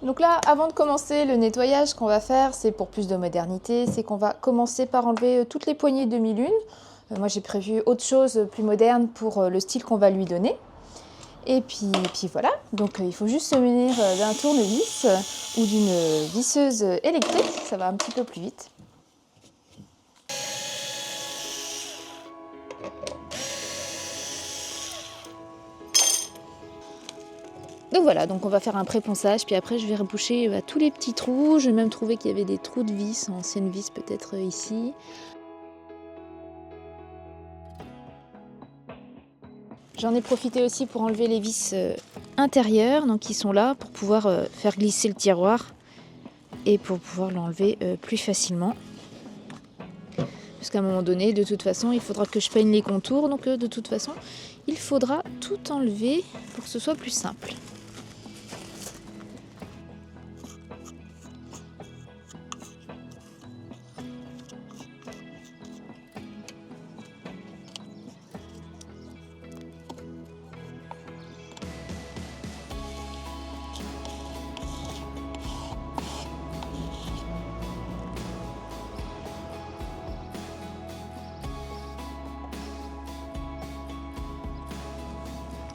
Donc là, avant de commencer le nettoyage, ce qu'on va faire, c'est pour plus de modernité, c'est qu'on va commencer par enlever toutes les poignées de demi-lune. Moi, j'ai prévu autre chose plus moderne pour le style qu'on va lui donner. Et puis voilà, donc il faut juste se munir d'un tournevis ou d'une visseuse électrique, ça va un petit peu plus vite. Donc voilà, donc on va faire un pré-ponçage, puis après je vais reboucher tous les petits trous. J'ai même trouvé qu'il y avait des trous de vis, anciennes vis peut-être ici. J'en ai profité aussi pour enlever les vis intérieures, donc qui sont là pour pouvoir faire glisser le tiroir et pour pouvoir l'enlever plus facilement. Parce qu'à un moment donné, de toute façon, il faudra que je peigne les contours, donc de toute façon, il faudra tout enlever pour que ce soit plus simple.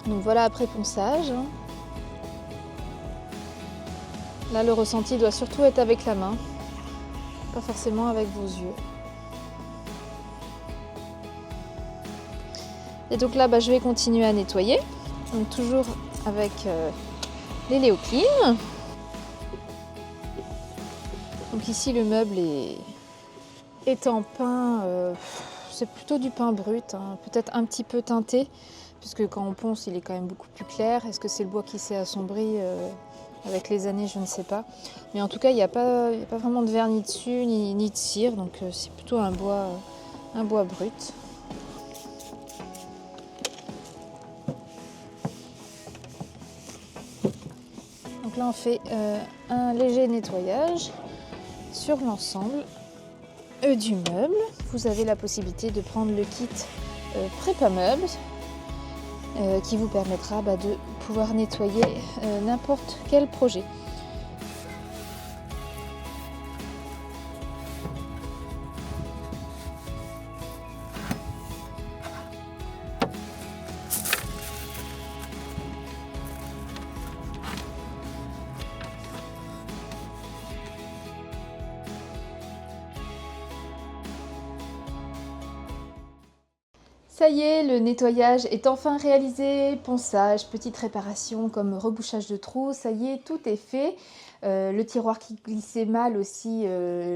Donc voilà après ponçage. Là, le ressenti doit surtout être avec la main, pas forcément avec vos yeux. Et donc là, je vais continuer à nettoyer. Donc toujours avec les Léo Clean. Donc ici, le meuble est en pain, c'est plutôt du pain brut, hein, peut-être un petit peu teinté, puisque quand on ponce, il est quand même beaucoup plus clair. Est-ce que c'est le bois qui s'est assombri avec les années, je ne sais pas. Mais en tout cas, il n'y a pas vraiment de vernis dessus, ni de cire, donc c'est plutôt un bois brut. Donc là, on fait un léger nettoyage sur l'ensemble du meuble. Vous avez la possibilité de prendre le kit Prépa Meubles qui vous permettra de pouvoir nettoyer n'importe quel projet. Ça y est, le nettoyage est enfin réalisé, ponçage, petite réparation comme rebouchage de trous, ça y est, tout est fait. Le tiroir qui glissait mal aussi,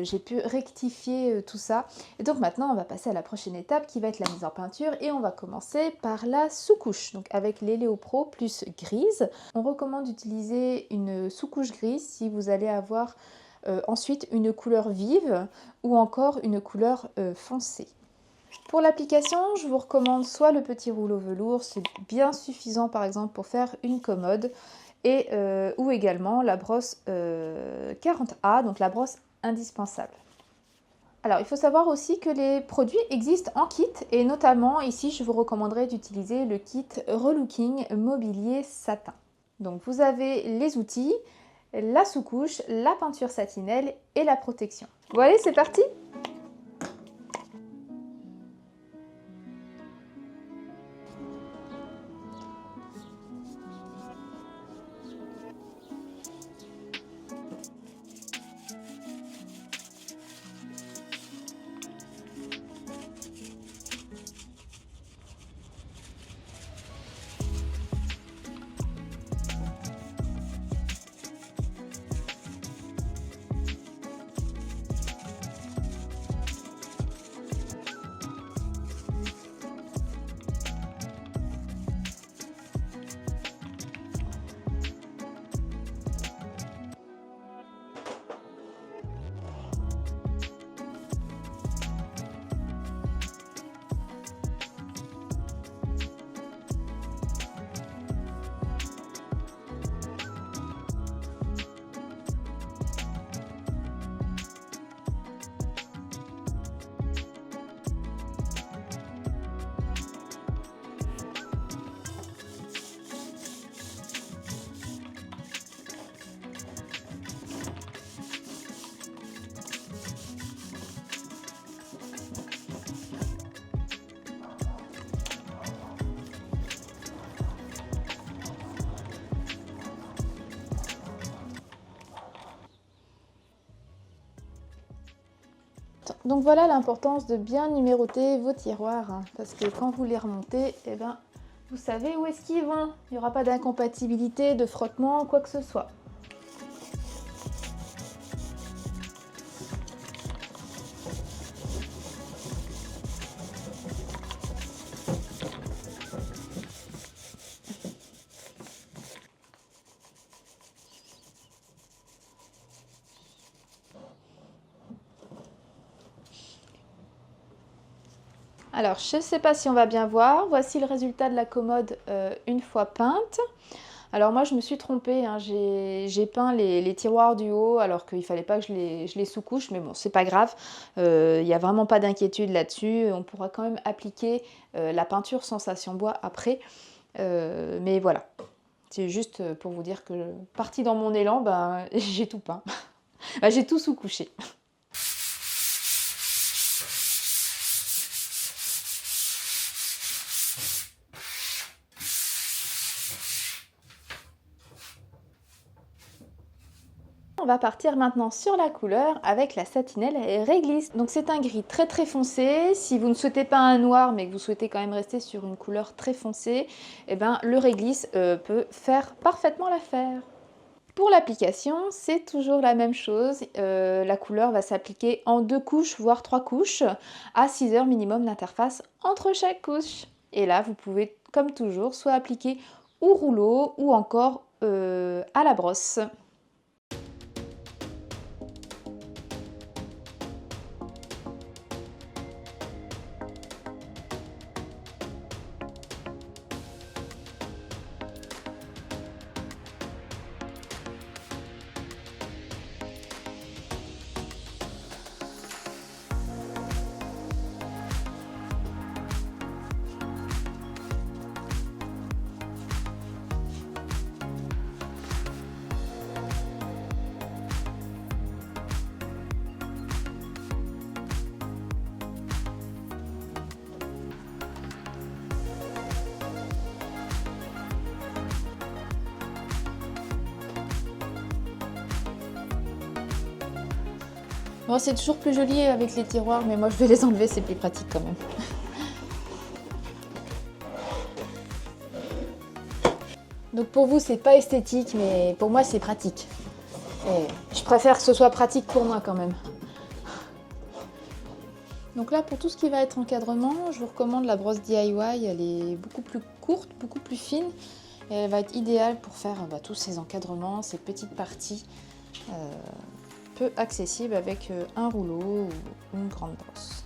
j'ai pu rectifier tout ça. Et donc maintenant, on va passer à la prochaine étape qui va être la mise en peinture et on va commencer par la sous-couche. Donc avec les Léo Pro plus grise, on recommande d'utiliser une sous-couche grise si vous allez avoir ensuite une couleur vive ou encore une couleur foncée. Pour l'application, je vous recommande soit le petit rouleau velours, c'est bien suffisant par exemple pour faire une commode, et, ou également la brosse 40A, donc la brosse indispensable. Alors il faut savoir aussi que les produits existent en kit, et notamment ici je vous recommanderais d'utiliser le kit Relooking Mobilier Satin. Donc vous avez les outils, la sous-couche, la peinture satinelle et la protection. Bon allez, c'est parti! Donc voilà l'importance de bien numéroter vos tiroirs, hein, parce que quand vous les remontez, eh ben, vous savez où est-ce qu'ils vont. Il n'y aura pas d'incompatibilité, de frottement, quoi que ce soit. Alors, je ne sais pas si on va bien voir. Voici le résultat de la commode une fois peinte. Alors moi, je me suis trompée, hein. J'ai peint les tiroirs du haut alors qu'il ne fallait pas que je les sous-couche, mais bon, c'est pas grave. Il n'y a vraiment pas d'inquiétude là-dessus. On pourra quand même appliquer la peinture sensation bois après. Mais voilà, c'est juste pour vous dire que partie dans mon élan, ben, j'ai tout peint. Ben, j'ai tout sous-couché. On va partir maintenant sur la couleur avec la satinelle réglisse. Donc c'est un gris très très foncé. Si vous ne souhaitez pas un noir mais que vous souhaitez quand même rester sur une couleur très foncée, eh ben, le réglisse peut faire parfaitement l'affaire. Pour l'application, c'est toujours la même chose. La couleur va s'appliquer en 2 couches, voire 3 couches, à 6 heures minimum d'interface entre chaque couche. Et là, vous pouvez, comme toujours, soit appliquer au rouleau ou encore à la brosse. Bon, c'est toujours plus joli avec les tiroirs, mais moi je vais les enlever, c'est plus pratique quand même. Donc pour vous, c'est pas esthétique, mais pour moi, c'est pratique. Et je préfère que ce soit pratique pour moi quand même. Donc là, pour tout ce qui va être encadrement, je vous recommande la brosse DIY. Elle est beaucoup plus courte, beaucoup plus fine. Et elle va être idéale pour faire tous ces encadrements, ces petites parties peu accessibles avec un rouleau ou une grande brosse.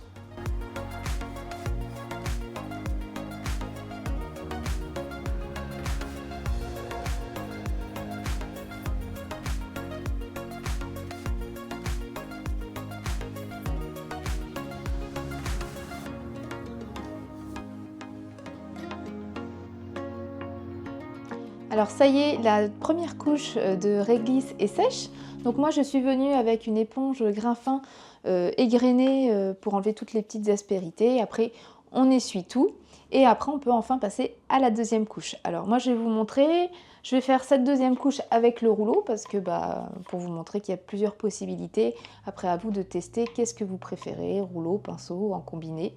Alors ça y est, la première couche de réglisse est sèche. Donc moi je suis venue avec une éponge grain fin égrenée pour enlever toutes les petites aspérités. Après on essuie tout et après on peut enfin passer à la deuxième couche. Alors moi je vais vous montrer, je vais faire cette deuxième couche avec le rouleau parce que pour vous montrer qu'il y a plusieurs possibilités. Après à vous de tester qu'est-ce que vous préférez, rouleau, pinceau, en combiné.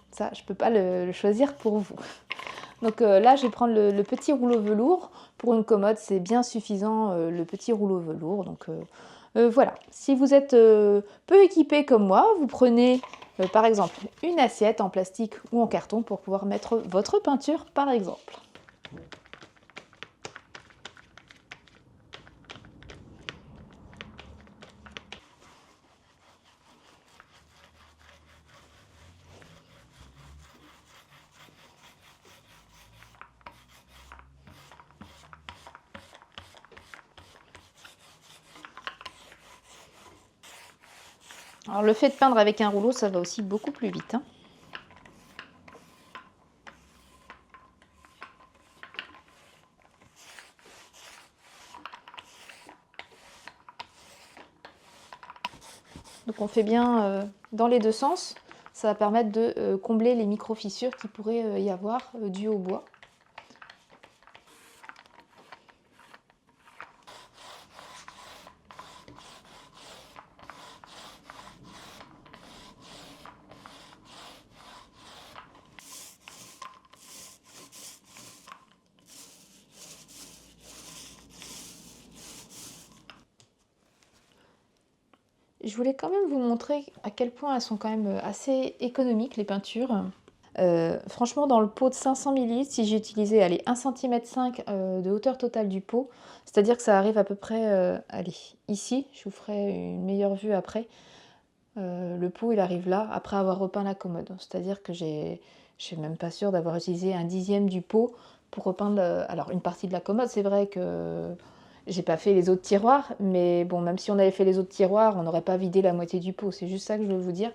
Ça je ne peux pas le choisir pour vous. Donc là, je vais prendre le petit rouleau velours. Pour une commode, c'est bien suffisant le petit rouleau velours. Donc voilà, si vous êtes peu équipé comme moi, vous prenez par exemple une assiette en plastique ou en carton pour pouvoir mettre votre peinture par exemple. Alors le fait de peindre avec un rouleau, ça va aussi beaucoup plus vite, hein. Donc on fait bien dans les deux sens. Ça va permettre de combler les micro-fissures qui pourrait y avoir dues au bois. Je voulais quand même vous montrer à quel point elles sont quand même assez économiques, les peintures. Franchement, dans le pot de 500 millilitres, si j'ai utilisé, allez, 1,5 cm de hauteur totale du pot, c'est-à-dire que ça arrive à peu près, allez, ici, je vous ferai une meilleure vue après. Le pot, il arrive là, après avoir repeint la commode. C'est-à-dire que je suis même pas sûre d'avoir utilisé un dixième du pot pour repeindre, alors une partie de la commode. C'est vrai que j'ai pas fait les autres tiroirs, mais bon, même si on avait fait les autres tiroirs, on n'aurait pas vidé la moitié du pot. C'est juste ça que je veux vous dire.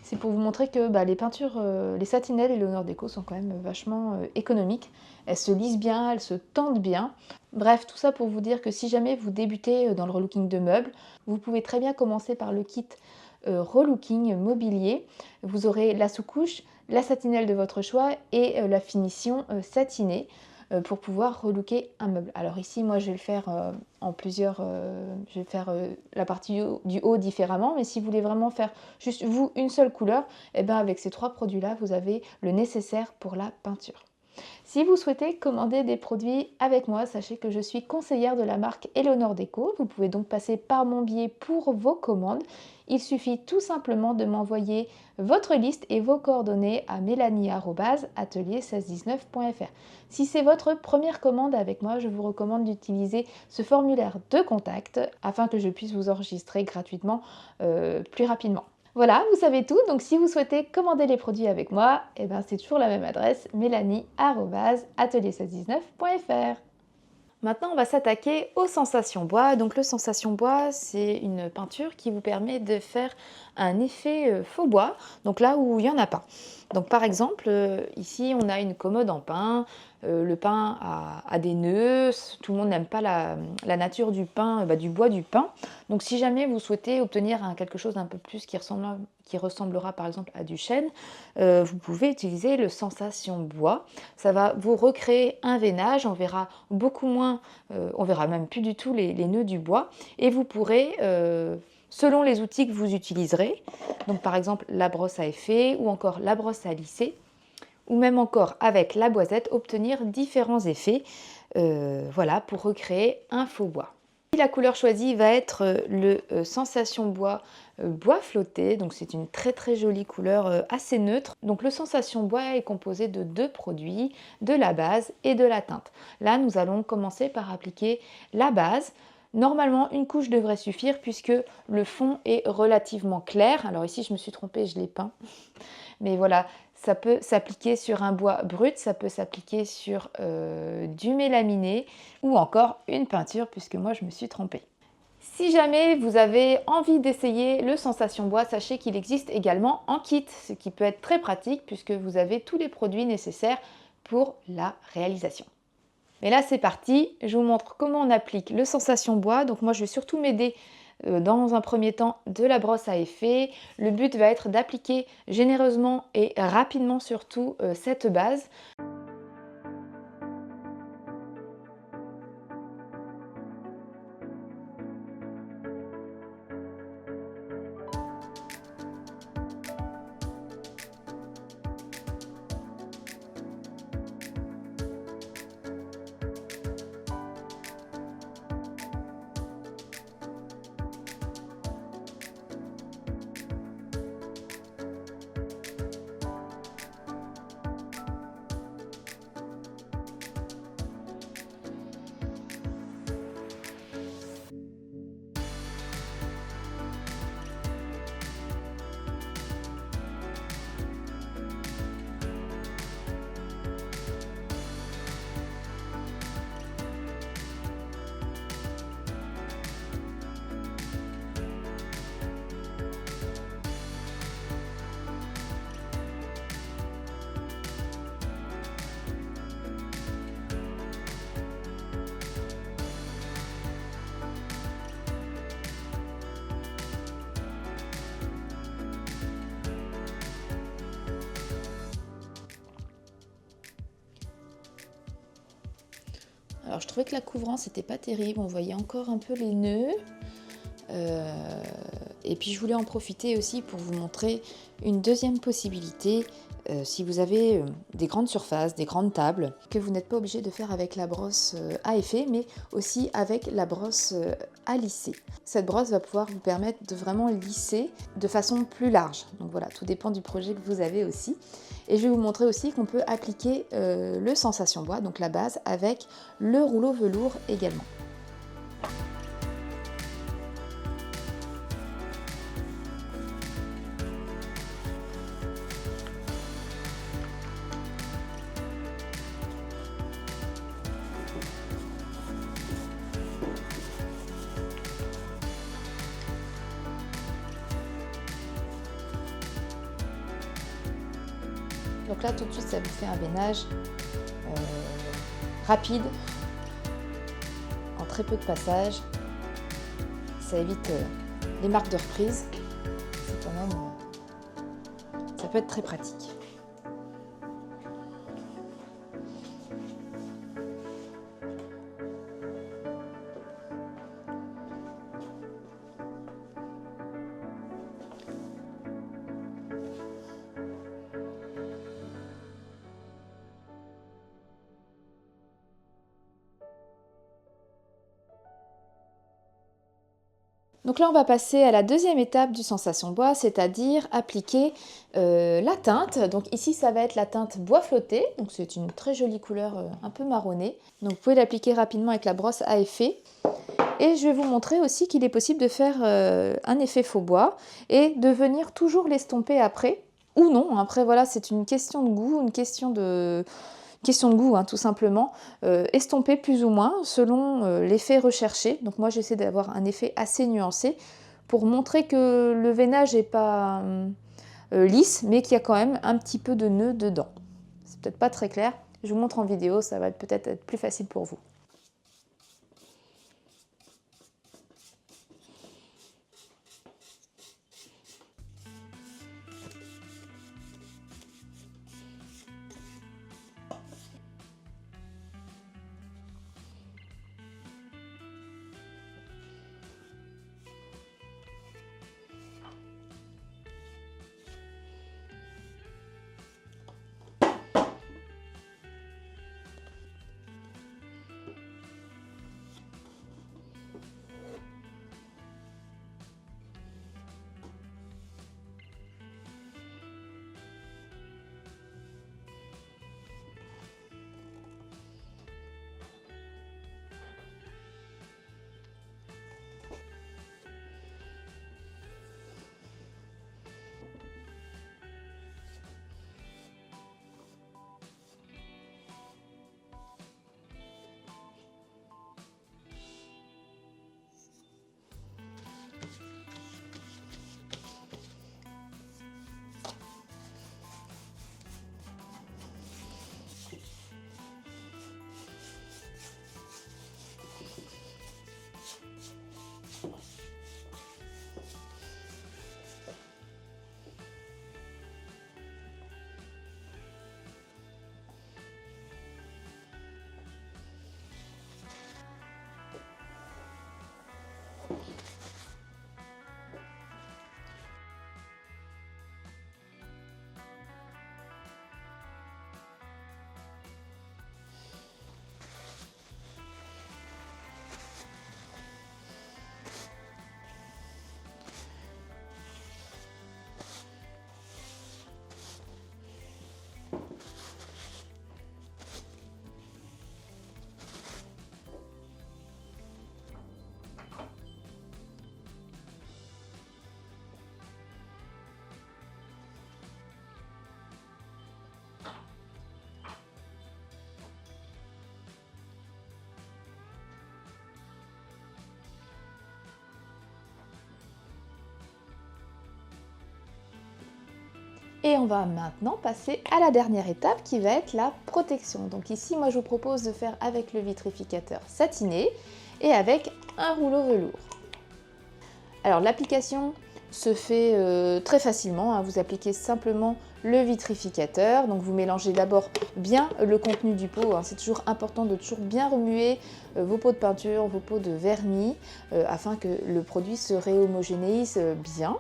C'est pour vous montrer que les peintures, les Satinel et Léonore Déco sont quand même vachement économiques. Elles se lisent bien, elles se tendent bien. Bref, tout ça pour vous dire que si jamais vous débutez dans le relooking de meubles, vous pouvez très bien commencer par le kit relooking mobilier. Vous aurez la sous-couche, la satinelle de votre choix et la finition satinée pour pouvoir relooker un meuble. Alors ici, moi, je vais le faire en plusieurs... je vais faire la partie du haut différemment, mais si vous voulez vraiment faire juste vous une seule couleur, et bien avec ces 3 produits-là, vous avez le nécessaire pour la peinture. Si vous souhaitez commander des produits avec moi, sachez que je suis conseillère de la marque Léonore Déco. Vous pouvez donc passer par mon biais pour vos commandes. Il suffit tout simplement de m'envoyer votre liste et vos coordonnées à mélanie@atelier1619.fr. Si c'est votre première commande avec moi, je vous recommande d'utiliser ce formulaire de contact afin que je puisse vous enregistrer gratuitement plus rapidement. Voilà, vous savez tout. Donc si vous souhaitez commander les produits avec moi, c'est toujours la même adresse, mélanie@atelier1619.fr. Maintenant, on va s'attaquer aux sensations bois. Donc le sensation bois, c'est une peinture qui vous permet de faire un effet faux bois, donc là où il n'y en a pas. Donc par exemple, ici on a une commode en pin. Le pin a des nœuds, tout le monde n'aime pas la nature du pin, du bois du pin. Donc si jamais vous souhaitez obtenir quelque chose d'un peu plus qui ressemblera par exemple à du chêne, vous pouvez utiliser le sensation bois. Ça va vous recréer un veinage, on verra beaucoup moins, on verra même plus du tout les nœuds du bois, et vous pourrez, selon les outils que vous utiliserez, donc par exemple la brosse à effet ou encore la brosse à lisser, ou même encore avec la boisette, obtenir différents effets voilà, pour recréer un faux bois. La couleur choisie va être le sensation bois bois flotté, donc c'est une très très jolie couleur assez neutre. Donc le sensation bois est composé de 2 produits, de la base et de la teinte. Là nous allons commencer par appliquer la base. Normalement une couche devrait suffire puisque le fond est relativement clair. Alors ici je me suis trompée, je l'ai peint. Mais voilà, ça peut s'appliquer sur un bois brut, ça peut s'appliquer sur du mélaminé ou encore une peinture puisque moi je me suis trompée. Si jamais vous avez envie d'essayer le sensation bois, sachez qu'il existe également en kit, ce qui peut être très pratique puisque vous avez tous les produits nécessaires pour la réalisation. Mais là c'est parti, je vous montre comment on applique le sensation bois. Donc moi je vais surtout m'aider dans un premier temps de la brosse à effet. Le but va être d'appliquer généreusement et rapidement surtout cette base. Alors je trouvais que la couvrance n'était pas terrible, on voyait encore un peu les nœuds. Et puis je voulais en profiter aussi pour vous montrer une deuxième possibilité Si vous avez des grandes surfaces, des grandes tables, que vous n'êtes pas obligé de faire avec la brosse à effet, mais aussi avec la brosse à lisser. Cette brosse va pouvoir vous permettre de vraiment lisser de façon plus large. Donc voilà, tout dépend du projet que vous avez aussi. Et je vais vous montrer aussi qu'on peut appliquer le sensation bois, donc la base, avec le rouleau velours également. Donc là, tout de suite, ça vous fait un veinage rapide, en très peu de passages. Ça évite les marques de reprise. C'est quand même, ça peut être très pratique. Donc là, on va passer à la deuxième étape du sensation bois, c'est-à-dire appliquer la teinte. Donc ici, ça va être la teinte bois flotté. Donc c'est une très jolie couleur un peu marronnée. Donc vous pouvez l'appliquer rapidement avec la brosse à effet. Et je vais vous montrer aussi qu'il est possible de faire un effet faux bois et de venir toujours l'estomper après. Ou non, après voilà, c'est une question de goût, une question de goût, hein, tout simplement, estomper plus ou moins selon l'effet recherché. Donc moi j'essaie d'avoir un effet assez nuancé pour montrer que le veinage n'est pas lisse, mais qu'il y a quand même un petit peu de nœud dedans. C'est peut-être pas très clair, je vous montre en vidéo, ça va peut-être être plus facile pour vous. Et on va maintenant passer à la dernière étape qui va être la protection. Donc ici, moi je vous propose de faire avec le vitrificateur satiné et avec un rouleau velours. Alors l'application se fait très facilement, hein. Vous appliquez simplement le vitrificateur. Donc vous mélangez d'abord bien le contenu du pot, hein. C'est toujours important de toujours bien remuer vos pots de peinture, vos pots de vernis, afin que le produit se réhomogénéise bien.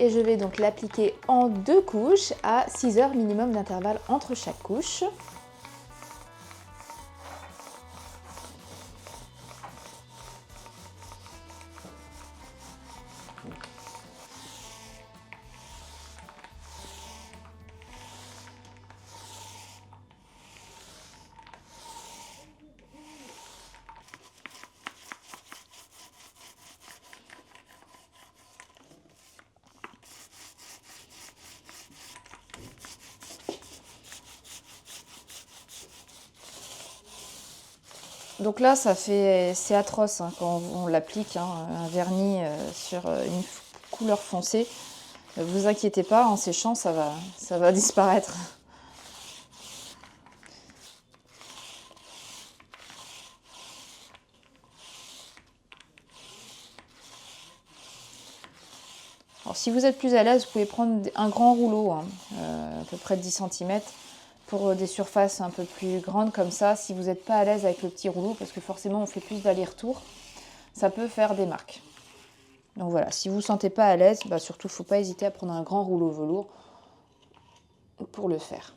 Et je vais donc l'appliquer en 2 couches à 6 heures minimum d'intervalle entre chaque couche. Donc là, c'est atroce hein, quand on l'applique, hein, un vernis sur une couleur foncée. Ne vous inquiétez pas, en séchant, ça va disparaître. Alors, si vous êtes plus à l'aise, vous pouvez prendre un grand rouleau, hein, à peu près de 10 cm, pour des surfaces un peu plus grandes comme ça. Si vous n'êtes pas à l'aise avec le petit rouleau, parce que forcément on fait plus d'aller-retour, ça peut faire des marques. Donc voilà, si vous ne vous sentez pas à l'aise, surtout il ne faut pas hésiter à prendre un grand rouleau velours pour le faire.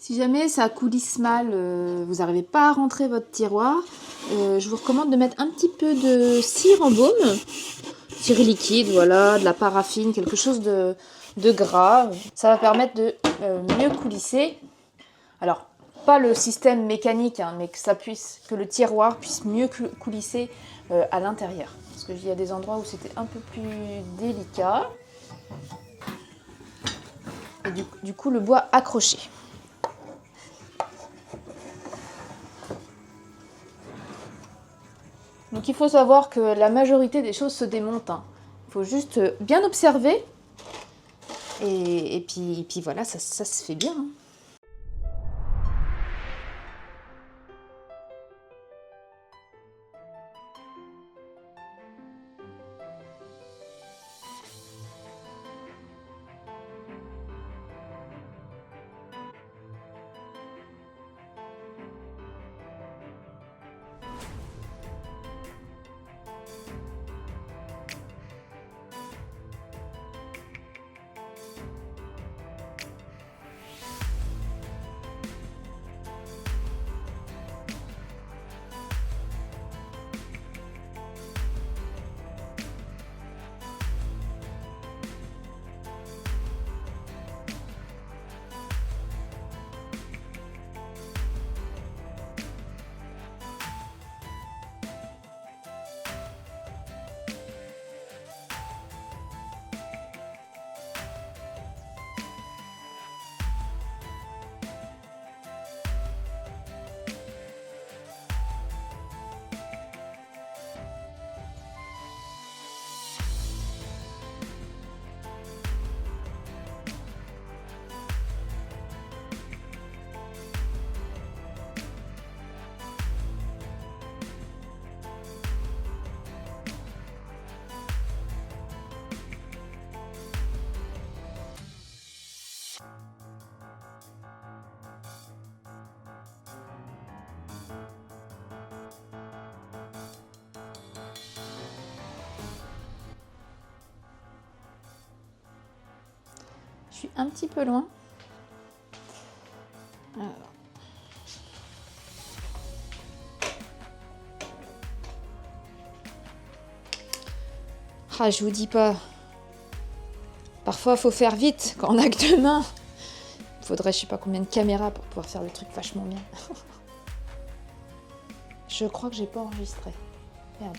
Si jamais ça coulisse mal, vous n'arrivez pas à rentrer votre tiroir, je vous recommande de mettre un petit peu de cire en baume, cire liquide, voilà, de la paraffine, quelque chose de gras. Ça va permettre de mieux coulisser. Alors, pas le système mécanique, hein, mais que le tiroir puisse mieux coulisser à l'intérieur. Parce qu'il y a des endroits où c'était un peu plus délicat. Et du coup, le bois accroché. Donc il faut savoir que la majorité des choses se démontent. Hein. Il faut juste bien observer et puis voilà, ça se fait bien. Hein. Je suis un petit peu loin. Alors. Ah, je vous dis pas. Parfois, il faut faire vite quand on a que 2 mains. Il faudrait je sais pas combien de caméras pour pouvoir faire le truc vachement bien. Je crois que j'ai pas enregistré. Merde.